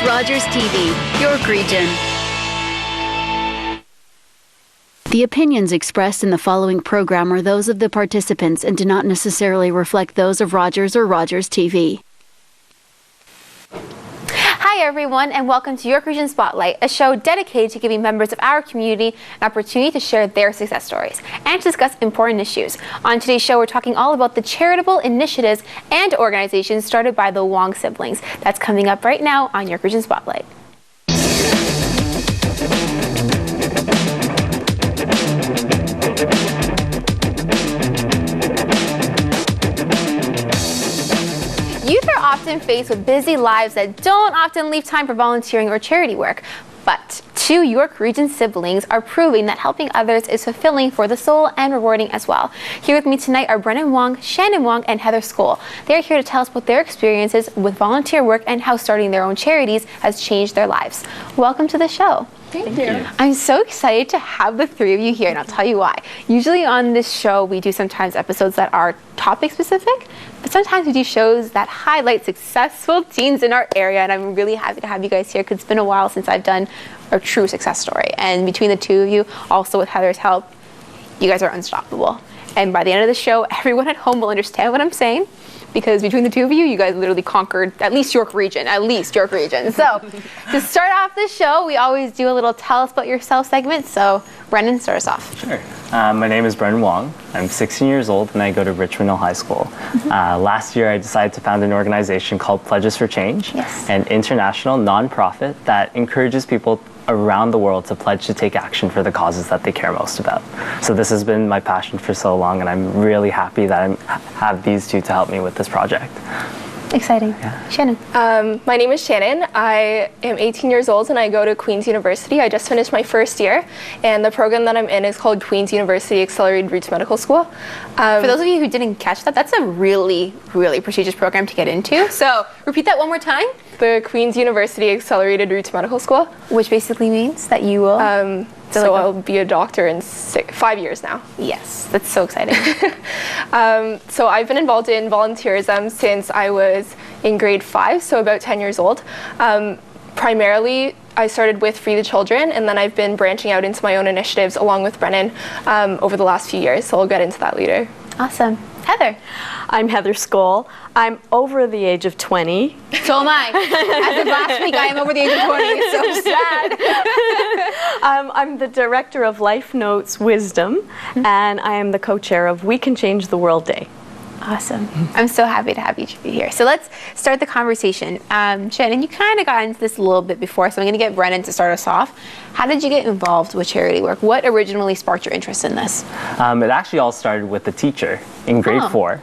Rogers TV, York Region. The opinions expressed in the following program are those of the participants and do not necessarily reflect those of Rogers or Rogers TV. Hi everyone, and welcome to York Region Spotlight, a show dedicated to giving members of our community an opportunity to share their success stories and to discuss important issues. On today's show, we're talking all about the charitable initiatives and organizations started by the Wong siblings. That's coming up right now on York Region Spotlight. Youth are often faced with busy lives that don't often leave time for volunteering or charity work. But two York Region siblings are proving that helping others is fulfilling for the soul and rewarding as well. Here with me tonight are Brennan Wong, Shannon Wong, and Heather Skoll. They are here to tell us about their experiences with volunteer work and how starting their own charities has changed their lives. Welcome to the show. Thank you. I'm so excited to have the three of you here, and I'll tell you why. Usually on this show, we do sometimes episodes that are topic specific, but sometimes we do shows that highlight successful teens in our area, and I'm really happy to have you guys here because it's been a while since I've done a true success story. And between the two of you, also with Heather's help, you guys are unstoppable. And by the end of the show, everyone at home will understand what I'm saying, because between the two of you, you guys literally conquered at least York Region. So to start off the show, we always do a little tell us about yourself segment. So Brennan, start us off. Sure. My name is Brennan Wong. I'm 16 years old and I go to Richmond Hill High School. Last year, I decided to found an organization called Pledges for Change, an international nonprofit that encourages people around the world to pledge to take action for the causes that they care most about. So this has been my passion for so long, and I'm really happy that I have these two to help me with this project. Exciting. Yeah. Shannon. My name is Shannon. I am 18 years old and I go to Queen's University. I just finished my first year, and the program that I'm in is called Queen's University Accelerated Routes Medical School. For those of you who didn't catch that, that's a really, really prestigious program to get into. So repeat that one more time. The Queen's University Accelerated Routes Medical School. Which basically means that you will... So I'll be a doctor in 5 years now. Yes, that's so exciting. So I've been involved in volunteerism since I was in grade 5, so about 10 years old. Primarily, I started with Free the Children, and then I've been branching out into my own initiatives along with Brennan over the last few years, so I'll get into that later. Awesome. Heather. I'm Heather Skoll. I'm over the age of 20. So am I. As of last week, I am over the age of 20. It's so sad. I'm the director of Life Notes Wisdom, and I am the co-chair of We Can Change the World Day. Awesome. I'm so happy to have each of you here. So let's start the conversation. Shannon, you kind of got into this a little bit before, so I'm going to get Brennan to start us off. How did you get involved with charity work? What originally sparked your interest in this? It actually all started with a teacher in grade 4,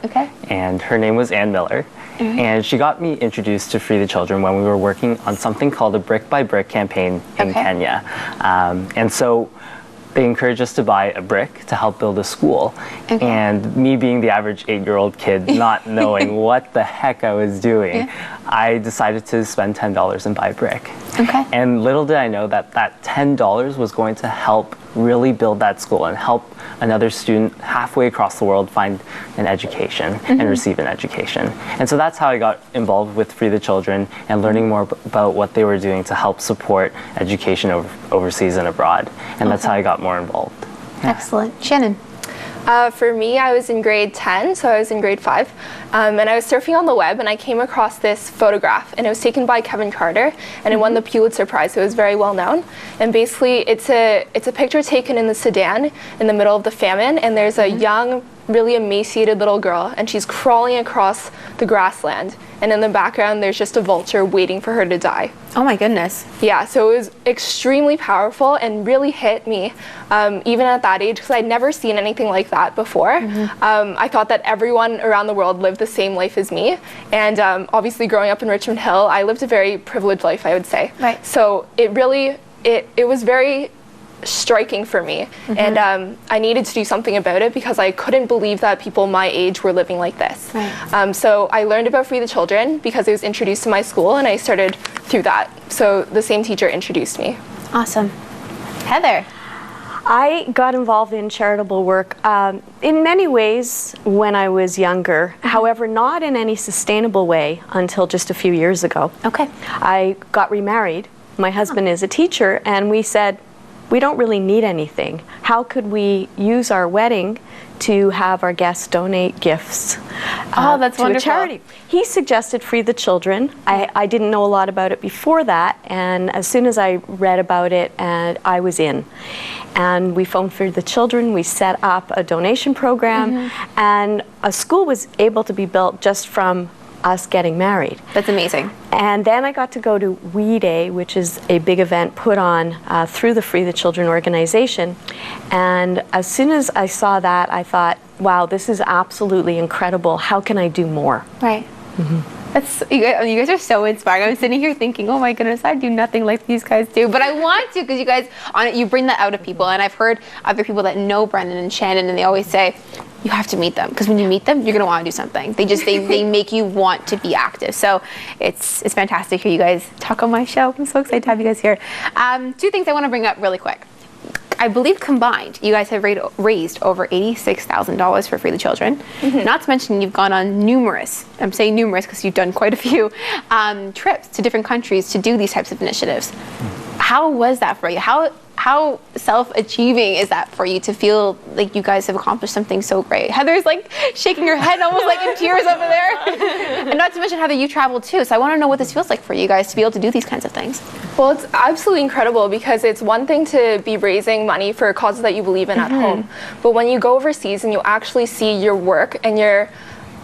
and her name was Ann Miller. And she got me introduced to Free the Children when we were working on something called a Brick by Brick campaign in Kenya. And so they encouraged us to buy a brick to help build a school. And me being the average 8-year-old kid, not knowing what the heck I was doing, I decided to spend $10 and buy a brick. And little did I know that that $10 was going to help really build that school and help another student halfway across the world find an education and receive an education. And so that's how I got involved with Free the Children and learning more about what they were doing to help support education overseas and abroad. And that's how I got more involved. Excellent. Shannon. For me, I was in grade 10, so I was in grade 5, and I was surfing on the web and I came across this photograph, and it was taken by Kevin Carter, and it won the Pulitzer Prize, so it was very well known. And basically it's a picture taken in the Sudan in the middle of the famine, and there's a young, really emaciated little girl, and she's crawling across the grassland, and in the background there's just a vulture waiting for her to die. Oh my goodness. Yeah, so it was extremely powerful and really hit me, even at that age, because I'd never seen anything like that before. I thought that everyone around the world lived the same life as me, and obviously growing up in Richmond Hill, I lived a very privileged life, I would say. So it really, it was very striking for me, and I needed to do something about it because I couldn't believe that people my age were living like this. So I learned about Free the Children because it was introduced to my school, and I started through that. So the same teacher introduced me. Awesome. Heather. I got involved in charitable work in many ways when I was younger, however, not in any sustainable way until just a few years ago. Okay. I got remarried. My husband is a teacher, and we said, we don't really need anything. How could we use our wedding to have our guests donate gifts that's to wonderful. a charity? He suggested Free the Children. I didn't know a lot about it before that, and as soon as I read about it, I was in. And we phoned Free the Children, we set up a donation program, and a school was able to be built just from us getting married. That's amazing. And then I got to go to We Day, which is a big event put on through the Free the Children organization. And as soon as I saw that, I thought, wow, this is absolutely incredible. How can I do more? Right. That's you guys are so inspiring. I'm sitting here thinking, oh my goodness, I do nothing like these guys do, but I want to because you guys you bring that out of people. And I've heard other people that know Brennan and Shannon, and they always say you have to meet them because when you meet them, you're gonna want to do something. They make you want to be active. So it's fantastic to hear you guys talk on my show. I'm so excited to have you guys here. Two things I want to bring up really quick. I believe combined, you guys have raised over $86,000 for Free the Children. Not to mention you've gone on numerous, I'm saying numerous because you've done quite a few, trips to different countries to do these types of initiatives. How was that for you? How self-achieving is that for you to feel like you guys have accomplished something so great? Heather's like shaking her head almost like in tears over there. And not to mention, Heather, you traveled too. So I want to know what this feels like for you guys to be able to do these kinds of things. Well, it's absolutely incredible because it's one thing to be raising money for causes that you believe in at home. But when you go overseas and you actually see your work and your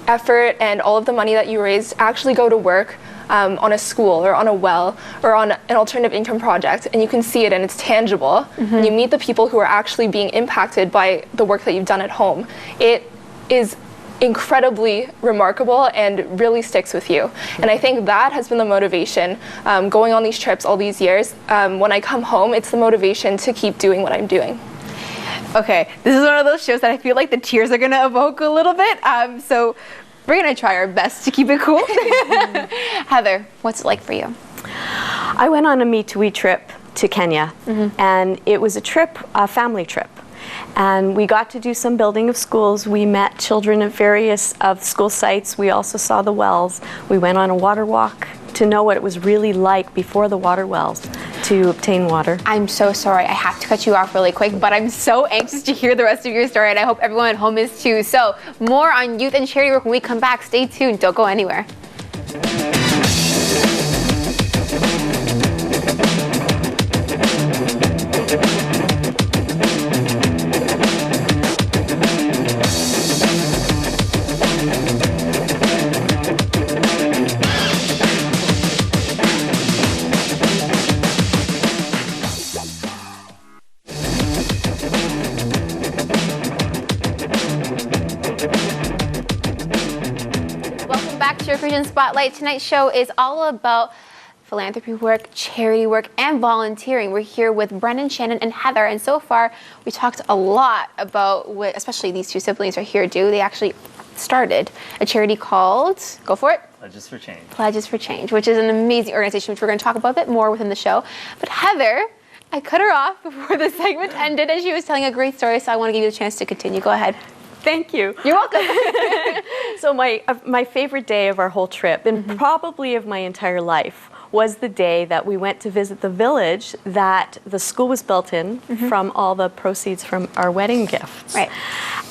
effort and all of the money that you raised actually go to work on a school or on a well or on an alternative income project, and you can see it and it's tangible, and you meet the people who are actually being impacted by the work that you've done at home, it is incredibly remarkable and really sticks with you. And I think that has been the motivation going on these trips all these years. When I come home, it's the motivation to keep doing what I'm doing. Okay, this is one of those shows that I feel like the tears are gonna evoke a little bit. So we're gonna try our best to keep it cool. Heather, what's it like for you? I went on a Me to We trip to Kenya, and it was a family trip. And we got to do some building of schools. We met children at various school sites. We also saw the wells. We went on a water walk to know what it was really like before the water wells to obtain water. I'm so sorry, I have to cut you off really quick, but I'm so anxious to hear the rest of your story, and I hope everyone at home is too. So more on youth and charity work when we come back. Stay tuned, don't go anywhere. Spotlight. Tonight's show is all about philanthropy work, charity work, and volunteering. We're here with Brennan, Shannon, and Heather, and so far we talked a lot about what especially these two siblings right here do. They actually started a charity called, go for it? Pledges for Change. Pledges for Change, which is an amazing organization, which we're going to talk about a bit more within the show. But Heather, I cut her off before the segment ended, and she was telling a great story, so I want to give you the chance to continue. Go ahead. Thank you. You're welcome. So my favorite day of our whole trip, and probably of my entire life, was the day that we went to visit the village that the school was built in from all the proceeds from our wedding gifts. Right.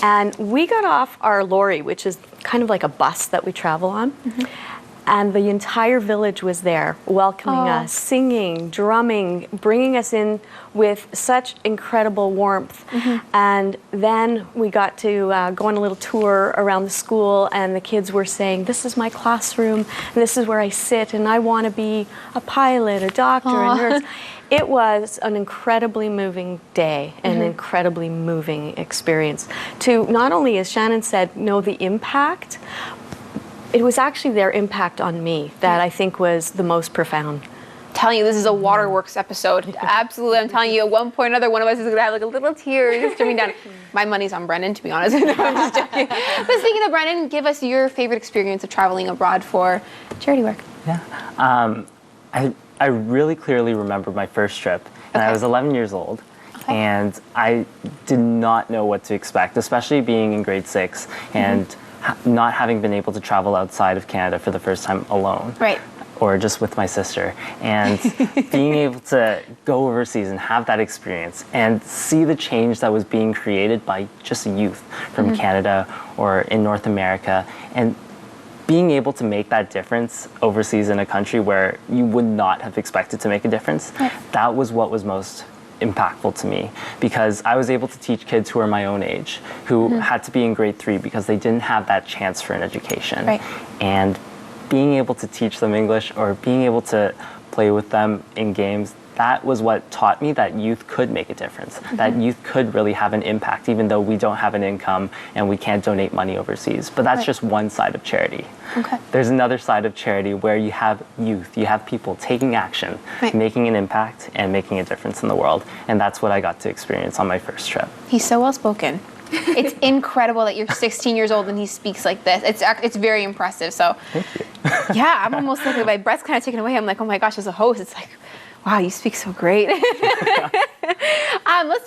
And we got off our lorry, which is kind of like a bus that we travel on. And the entire village was there welcoming us, singing, drumming, bringing us in with such incredible warmth. And then we got to go on a little tour around the school, and the kids were saying, this is my classroom, and this is where I sit, and I want to be a pilot, a doctor, a nurse. It was an incredibly moving day, an incredibly moving experience. To not only, as Shannon said, know the impact, it was actually their impact on me that I think was the most profound. Telling you, this is a waterworks episode. Absolutely, I'm telling you, at one point or other, one of us is going to have like a little tear streaming down. My money's on Brennan, to be honest. No, I'm just joking. But speaking of Brennan, give us your favorite experience of traveling abroad for charity work. Yeah, I really clearly remember my first trip, and I was 11 years old. And I did not know what to expect, especially being in grade 6 and not having been able to travel outside of Canada for the first time alone. Right. Or just with my sister. And being able to go overseas and have that experience and see the change that was being created by just youth from Canada or in North America, and being able to make that difference overseas in a country where you would not have expected to make a difference, that was what was most impactful to me, because I was able to teach kids who are my own age, who had to be in grade 3 because they didn't have that chance for an education. Right. And being able to teach them English or being able to play with them in games, that was what taught me that youth could make a difference, that youth could really have an impact, even though we don't have an income and we can't donate money overseas. But that's just one side of charity. Okay. There's another side of charity where you have youth, you have people taking action, making an impact and making a difference in the world. And that's what I got to experience on my first trip. He's so well spoken. It's incredible that you're 16 years old and he speaks like this. It's very impressive. So, Thank you. yeah, I'm almost like my breath's kind of taken away. I'm like, oh my gosh, as a host, it's like, wow, you speak so great. Let's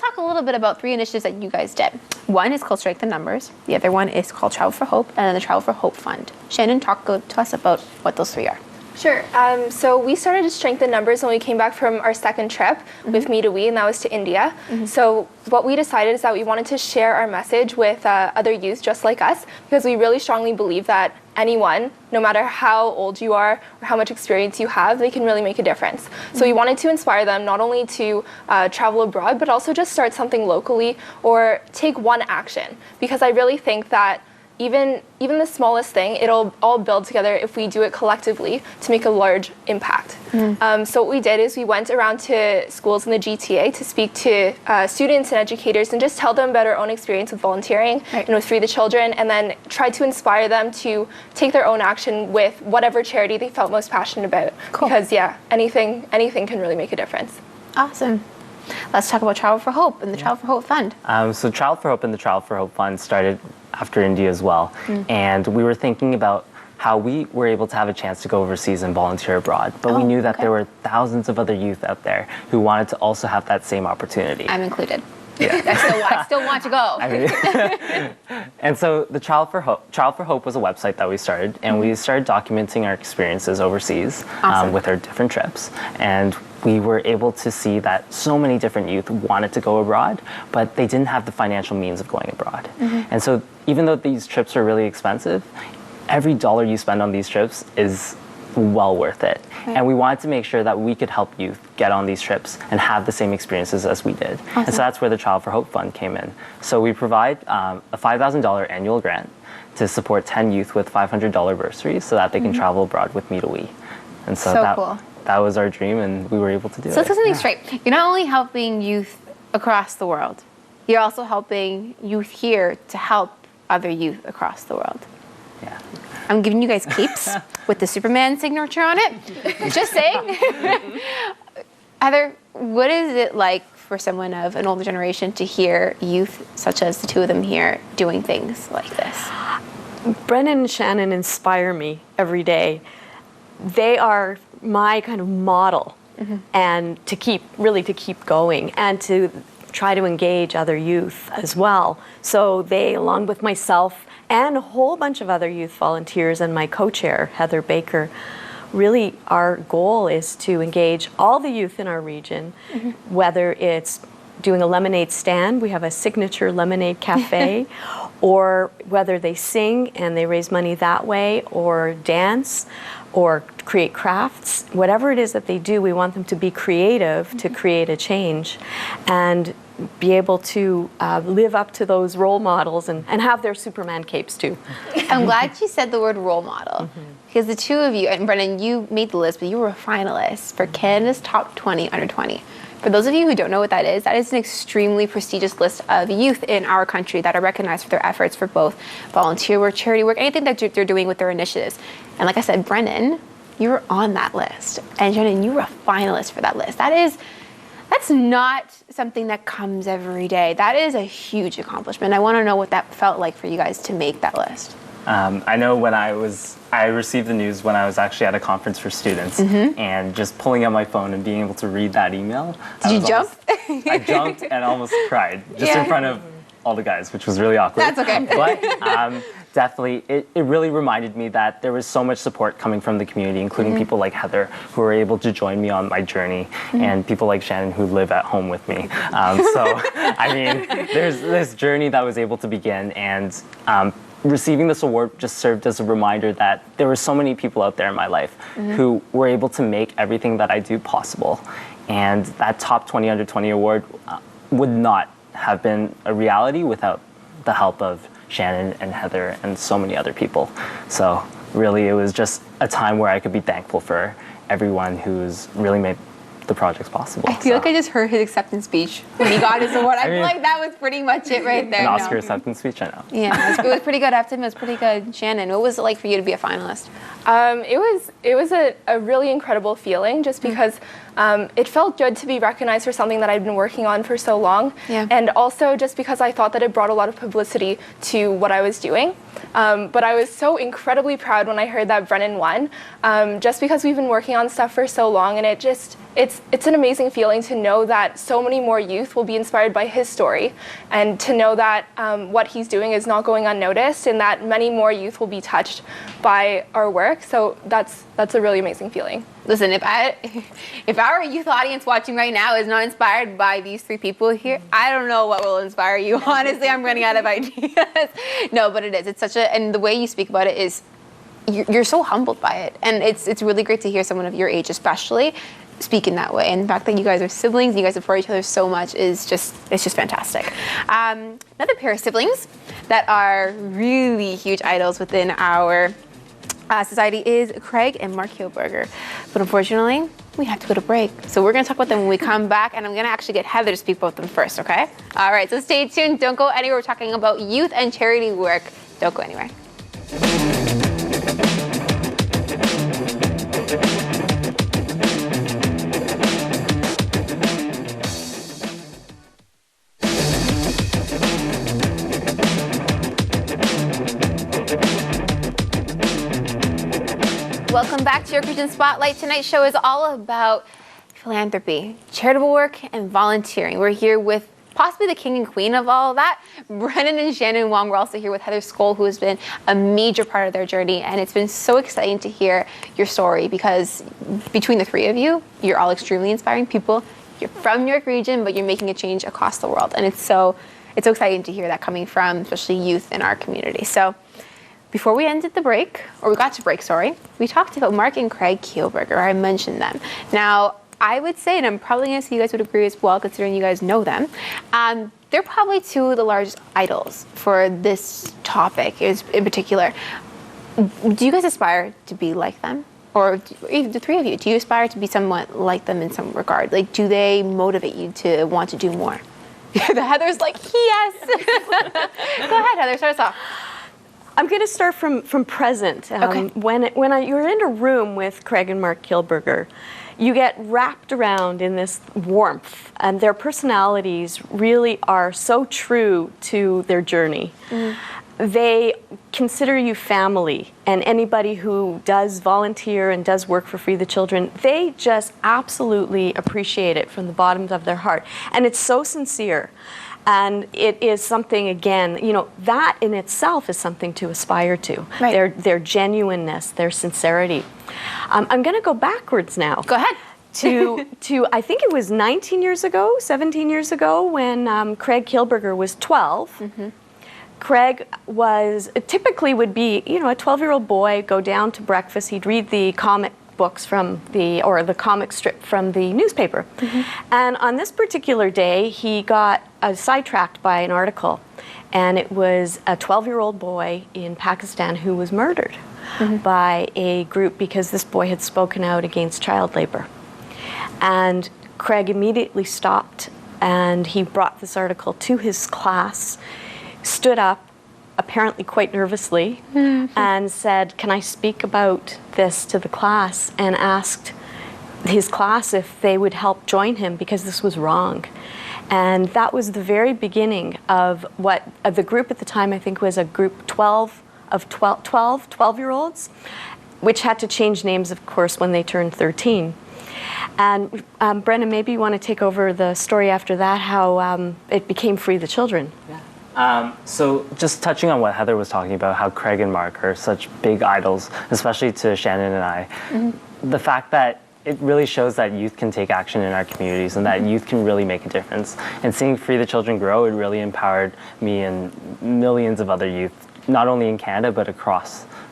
talk a little bit about 3 initiatives that you guys did. One is called Strength in Numbers. The other one is called Travel for Hope, and then the Travel for Hope Fund. Shannon, talk to us about what those 3 are. Sure. So we started to strengthen numbers when we came back from our second trip with Me to We, and that was to India. So what we decided is that we wanted to share our message with other youth just like us, because we really strongly believe that anyone, no matter how old you are or how much experience you have, they can really make a difference. So we wanted to inspire them not only to travel abroad, but also just start something locally or take one action, because I really think that even the smallest thing, it'll all build together if we do it collectively to make a large impact. So what we did is we went around to schools in the GTA to speak to students and educators and just tell them about our own experience with volunteering and with Free the Children, and then try to inspire them to take their own action with whatever charity they felt most passionate about. Cool. Because anything can really make a difference. Awesome. Let's talk about Travel for Hope and the Travel for Hope Fund. So Travel for Hope and the Travel for Hope Fund started after India as well. And we were thinking about how we were able to have a chance to go overseas and volunteer abroad. But we knew that there were thousands of other youth out there who wanted to also have that same opportunity. I'm included. Yeah. I still want to go. And so the Travel for Hope was a website that we started, and we started documenting our experiences overseas with our different trips. And we were able to see that so many different youth wanted to go abroad, but they didn't have the financial means of going abroad. And so even though these trips are really expensive, every dollar you spend on these trips is well worth it. And we wanted to make sure that we could help youth get on these trips and have the same experiences as we did. And so that's where the Travel for Hope Fund came in. So we provide a $5,000 annual grant to support 10 youth with $500 bursaries so that they can travel abroad with Me to We. And so, that was our dream, and we were able to do it. So let's get something straight. You're not only helping youth across the world, you're also helping youth here to help other youth across the world. Yeah. I'm giving you guys capes with the Superman signature on it. Just saying. Heather, what is it like for someone of an older generation to hear youth, such as the 2 of them here, doing things like this? Brennan and Shannon inspire me every day. They are my kind of model, and to keep going and to try to engage other youth as well. So they, along with myself and a whole bunch of other youth volunteers and my co-chair, Heather Baker, really our goal is to engage all the youth in our region, whether it's doing a lemonade stand, we have a signature lemonade cafe, or whether they sing and they raise money that way, or dance, or create crafts. Whatever it is that they do, we want them to be creative to create a change and be able to live up to those role models and have their Superman capes too. I'm glad you said the word role model, because the 2 of you, and Brennan, you made the list, but you were a finalist for Canada's Top 20 Under 20. For those of you who don't know what that is an extremely prestigious list of youth in our country that are recognized for their efforts for both volunteer work, charity work, anything that they're doing with their initiatives. And like I said, Brennan, you were on that list. And Shannon, you were a finalist for that list. That's not something that comes every day. That is a huge accomplishment. I want to know what that felt like for you guys to make that list. I know when I received the news when I was actually at a conference for students, and just pulling out my phone and being able to read that email. Did you jump? I jumped and almost cried just in front of all the guys, which was really awkward. That's okay. But definitely, it really reminded me that there was so much support coming from the community, including people like Heather, who were able to join me on my journey, and people like Shannon, who live at home with me. So, I mean, there's this journey that was able to begin, and receiving this award just served as a reminder that there were so many people out there in my life who were able to make everything that I do possible. And that top 20 under 20 award would not have been a reality without the help of Shannon and Heather and so many other people. So really it was just a time where I could be thankful for everyone who's really made the projects possible. I feel like I just heard his acceptance speech when he got his award. I feel like that was pretty much it right there. An Oscar acceptance speech, I know. Yeah, it was pretty good. After him, it was pretty good. Shannon, what was it like for you to be a finalist? It was a really incredible feeling, just because it felt good to be recognized for something that I'd been working on for so long, and also just because I thought that it brought a lot of publicity to what I was doing. But I was so incredibly proud when I heard that Brennan won, just because we've been working on stuff for so long, and it's an amazing feeling to know that so many more youth will be inspired by his story, and to know that what he's doing is not going unnoticed, and that many more youth will be touched by our work. So that's a really amazing feeling. Listen, if our youth audience watching right now is not inspired by these three people here, I don't know what will inspire you. Honestly, I'm running out of ideas. No, but it is. It's such and the way you speak about it is, you're so humbled by it, and it's really great to hear someone of your age, especially, speak in that way. And the fact that you guys are siblings, you guys support each other so much it's just fantastic. Another pair of siblings that are really huge idols within our society is Craig and Mark Kielburger. But unfortunately, we have to go to break. So we're going to talk about them when we come back, and I'm going to actually get Heather to speak about them first, okay? All right, so stay tuned. Don't go anywhere. We're talking about youth and charity work. Don't go anywhere. Welcome back to your Christian Spotlight. Tonight's show is all about philanthropy, charitable work, and volunteering. We're here with possibly the king and queen of all of that, Brennan and Shannon Wong. We're also here with Heather Skoll, who has been a major part of their journey, and it's been so exciting to hear your story, because between the three of you, you're all extremely inspiring people. You're from York Region, but you're making a change across the world, and it's so exciting to hear that coming from especially youth in our community. So before we ended the break, or we got to break, sorry, we talked about Mark and Craig Kielburger. I mentioned them. Now, I would say, and I'm probably going to say you guys would agree as well, considering you guys know them, they're probably two of the largest idols for this topic in particular. Do you guys aspire to be like them? Or even the three of you, do you aspire to be somewhat like them in some regard? Like, do they motivate you to want to do more? The Heather's like, yes. Go ahead, Heather, start us off. I'm going to start from present. Okay. When you're in a room with Craig and Mark Kielburger, you get wrapped around in this warmth, and their personalities really are so true to their journey. They consider you family, and anybody who does volunteer and does work for Free the Children, they just absolutely appreciate it from the bottoms of their heart. And it's so sincere. And it is something, again, that in itself is something to aspire to. Right. Their genuineness, their sincerity. I'm going to go backwards now. Go ahead. to I think it was 17 years ago, when Craig Kielburger was 12. Craig would be, a 12-year-old boy, go down to breakfast. He'd read the comic books the comic strip from the newspaper. And on this particular day, he got sidetracked by an article, and it was a 12-year-old boy in Pakistan who was murdered by a group because this boy had spoken out against child labor. And Craig immediately stopped, and he brought this article to his class, stood up, apparently quite nervously, and said, "Can I speak about this to the class?" and asked his class if they would help join him because this was wrong. And that was the very beginning of what the group at the time, I think, was a group 12 of 12-year-olds, which had to change names, of course, when they turned 13. And Brennan, maybe you want to take over the story after that, how it became Free the Children. So just touching on what Heather was talking about, how Craig and Mark are such big idols, especially to Shannon and I, the fact that it really shows that youth can take action in our communities and that youth can really make a difference. And seeing Free the Children grow, it really empowered me and millions of other youth, not only in Canada, but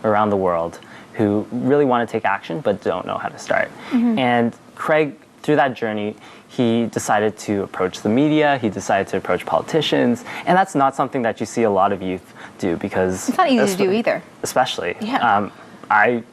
around the world, who really want to take action but don't know how to start. And Craig, through that journey, he decided to approach the media, he decided to approach politicians, and that's not something that you see a lot of youth do, because it's not easy to do either. Especially. I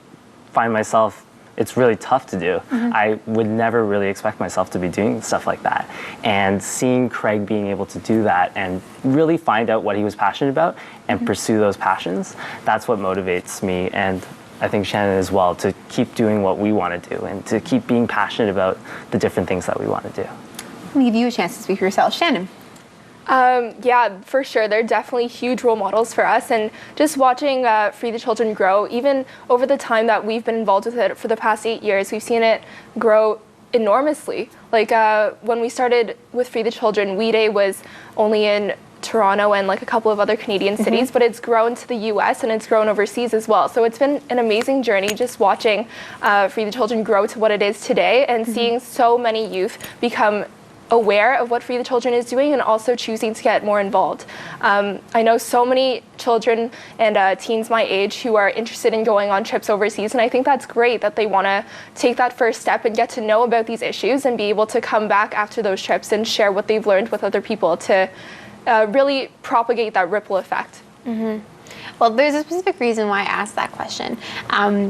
find myself, it's really tough to do. I would never really expect myself to be doing stuff like that. And seeing Craig being able to do that and really find out what he was passionate about and pursue those passions, that's what motivates me, and I think Shannon as well, to keep doing what we want to do and to keep being passionate about the different things that we want to do. I'll give you a chance to speak for yourself. Shannon. Yeah, for sure. They're definitely huge role models for us. And just watching Free the Children grow, even over the time that we've been involved with it for the past 8 years, we've seen it grow enormously. Like when we started with Free the Children, We Day was only in Toronto and like a couple of other Canadian cities, but it's grown to the US and it's grown overseas as well. So it's been an amazing journey just watching Free the Children grow to what it is today and seeing so many youth become aware of what Free the Children is doing and also choosing to get more involved. I know so many children and teens my age who are interested in going on trips overseas, and I think that's great that they want to take that first step and get to know about these issues and be able to come back after those trips and share what they've learned with other people to really propagate that ripple effect. Well, there's a specific reason why I asked that question,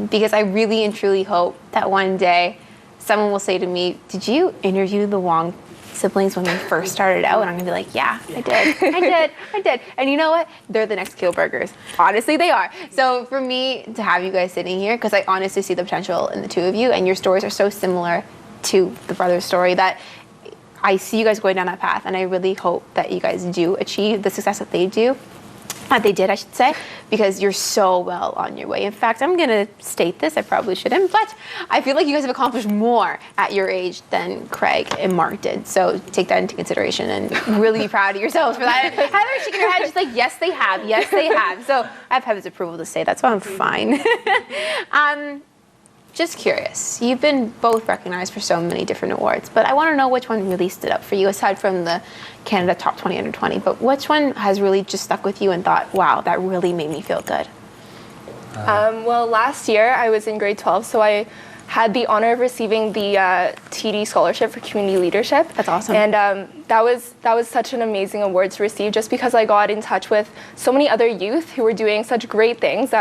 because I really and truly hope that one day someone will say to me, did you interview the Wong siblings when we first started out? And I'm gonna be like, yeah, I did. I did. And you know what? They're the next Burgers. Honestly, they are. So for me to have you guys sitting here, because I honestly see the potential in the two of you, and your stories are so similar to the brother's story, that I see you guys going down that path, and I really hope that you guys do achieve the success that they do. They did, I should say, because you're so well on your way. In fact, I'm going to state this, I probably shouldn't, but I feel like you guys have accomplished more at your age than Craig and Mark did. So take that into consideration and really be proud of yourselves for that. Heather's shaking her head just like, yes, they have. Yes, they have. So I have Heather's approval to say that, so I'm fine. Just curious, you've been both recognized for so many different awards, but I want to know which one really stood out for you, aside from the Canada Top 20 Under 20, but which one has really just stuck with you and thought, wow, that really made me feel good? Well, last year I was in grade 12, so I had the honor of receiving the TD Scholarship for Community Leadership. That's awesome. And that was such an amazing award to receive, just because I got in touch with so many other youth who were doing such great things.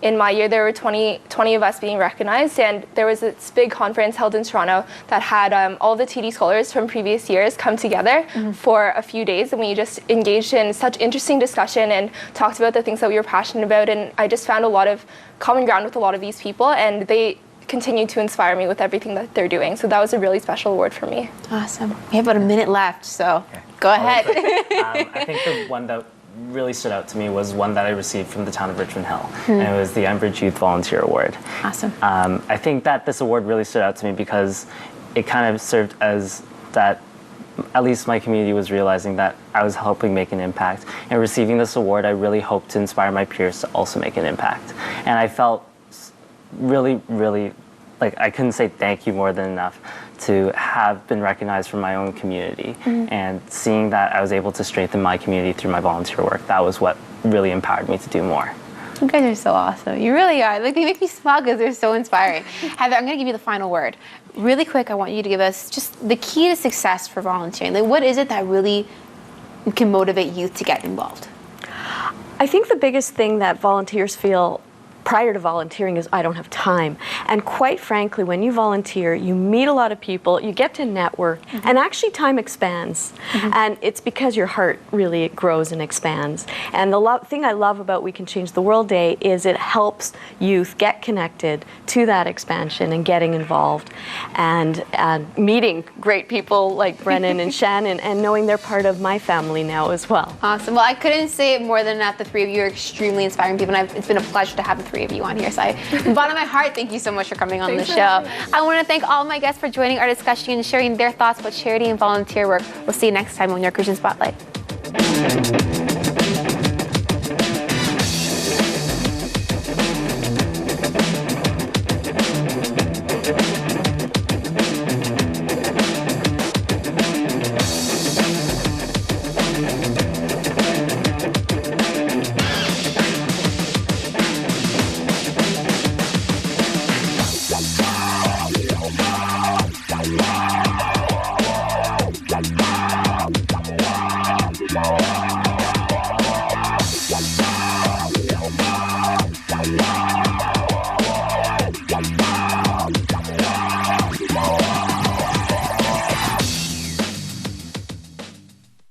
In my year, there were 20 of us being recognized, and there was this big conference held in Toronto that had all the TD scholars from previous years come together for a few days, and we just engaged in such interesting discussion and talked about the things that we were passionate about, and I just found a lot of common ground with a lot of these people, and they continue to inspire me with everything that they're doing. So that was a really special award for me. Awesome. We have about a minute left, so go ahead. I think the one that really stood out to me was one that I received from the town of Richmond Hill, and it was the Enbridge Youth Volunteer Award. Awesome. I think that this award really stood out to me because it kind of served as that, at least my community was realizing that I was helping make an impact. And receiving this award, I really hoped to inspire my peers to also make an impact. And I felt really, really, like, I couldn't say thank you more than enough to have been recognized from my own community. And seeing that I was able to strengthen my community through my volunteer work, that was what really empowered me to do more. You guys are so awesome. You really are. Like, they make me smile because they're so inspiring. Heather, I'm going to give you the final word. Really quick, I want you to give us just the key to success for volunteering. Like, what is it that really can motivate youth to get involved? I think the biggest thing that volunteers feel prior to volunteering is I don't have time. And quite frankly, when you volunteer, you meet a lot of people, you get to network, and actually time expands. And it's because your heart really grows and expands. And the thing I love about We Can Change the World Day is it helps youth get connected to that expansion and getting involved and meeting great people like Brennan and Shannon and knowing they're part of my family now as well. Awesome. Well, I couldn't say it more than enough. The three of you are extremely inspiring people, and it's been a pleasure to have the three of you on here. So from the bottom of my heart, thank you so much for coming on the show. I want to thank all my guests for joining our discussion and sharing their thoughts about charity and volunteer work. We'll see you next time on your Christian Spotlight.